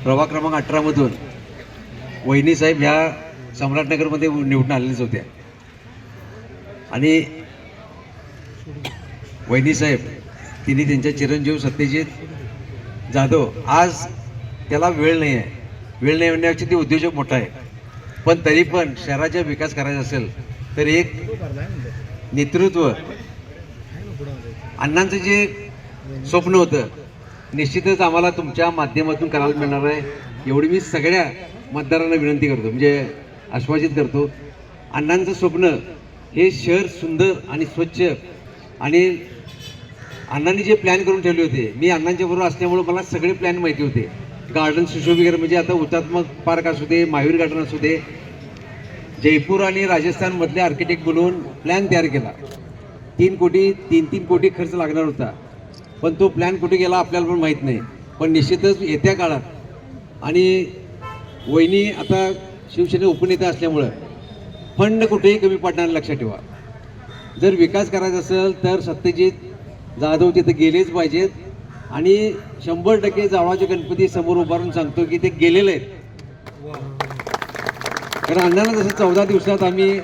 प्रभाग क्रमांक 18 मधून वहिनी साहेब ह्या सम्राटनगरमध्ये निवडून आलेलेच होत्या आणि वहिनी साहेब तिने त्यांच्या चिरंजीव सत्यजित जाधव, आज त्याला वेळ नाही म्हणण्याची ती उद्योजक मोठा आहे, पण तरी पण शहराचा विकास करायचा असेल तर एक नेतृत्व, अण्णांचं जे स्वप्न होतं निश्चितच आम्हाला तुमच्या माध्यमातून करायला मिळणार आहे एवढी मी सगळ्या मतदारांना विनंती करतो, म्हणजे आश्वासित करतो. अण्णांचं स्वप्न हे शहर सुंदर आणि स्वच्छ, आणि अण्णांनी जे प्लॅन करून ठेवले होते, मी अण्णांच्या बरोबर असल्यामुळे मला सगळे प्लॅन माहिती होते. गार्डन सुशोभीकरण म्हणजे आता हुतात्मा पार्क असू दे, महावीर गार्डन असू दे, जयपूर आणि राजस्थानमधले आर्किटेक्ट बोलवून प्लॅन तयार केला. 3 कोटी खर्च लागणार होता, पण तो प्लॅन कुठे गेला आपल्याला पण माहीत नाही. पण निश्चितच येत्या काळात, आणि वहिनी आता शिवसेना उपनेता असल्यामुळं फंड कुठेही कमी पडणार लक्षात ठेवा. जर विकास करायचा असेल तर सत्यजित जाधव तिथे गेलेच पाहिजेत, आणि 100% जावळाचे गणपती समोर उभारून सांगतो की ते गेलेले आहेत. कारण अण्णांना जसं 14 दिवसात आम्ही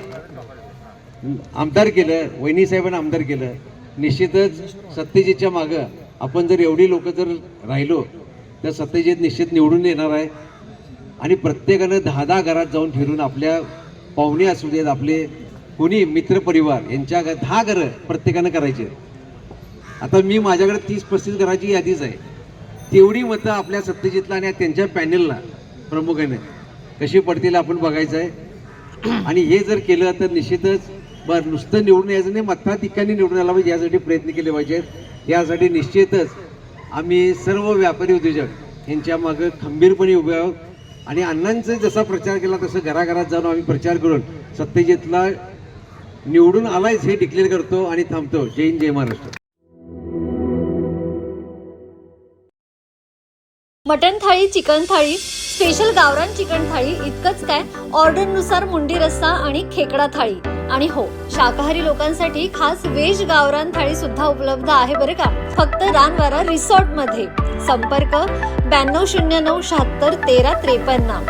आमदार केलं, वहिनी साहेबांना आमदार केलं, निश्चितच सत्यजितच्या मागं आपण जर एवढी लोक जर राहिलो तर सत्यजित निश्चित निवडून येणार आहे. आणि प्रत्येकानं 10 घरात जाऊन फिरून आपल्या पाहुणे असू देत, आपले कोणी मित्रपरिवार यांच्या 10 घरं प्रत्येकानं करायचे. आता मी माझ्याकडे 30-35 घराची यादीच आहे. तेवढी मतं आपल्या सत्यजितला आणि त्यांच्या पॅनेलला प्रमुखाने कशी पडतील आपण बघायचं आहे. आणि हे जर केलं तर निश्चितच नुसतं निवडून यायचं नाही, मताधिक्याने निवडून यायला पाहिजे यासाठी प्रयत्न केले पाहिजेत. यासाठी निश्चितच आम्ही सर्व व्यापारी उद्योजक यांच्या मागं खंबीरपणे उभे आहोत. आणि अण्णांचा जसा प्रचार केला तसं घराघरात जाऊन आम्ही प्रचार करून सत्यजितला निवडून आलायच हे डिक्लेअर करतो आणि थांबतो. जय हिंद, जय महाराष्ट्र. मटन थाळी, चिकन थाळी, स्पेशल गावरान चिकन थाळी इतकंच काय, ऑर्डरनुसार मुंडी रस्सा आणि खेकडा थाळी. आणि हो, शाकाहारी लोकांसाठी खास व्हेज गावरान थाळी सुद्धा उपलब्ध आहे बरं का, फक्त रानवारा रिसॉर्ट मध्ये. संपर्क 9209 76 13 53.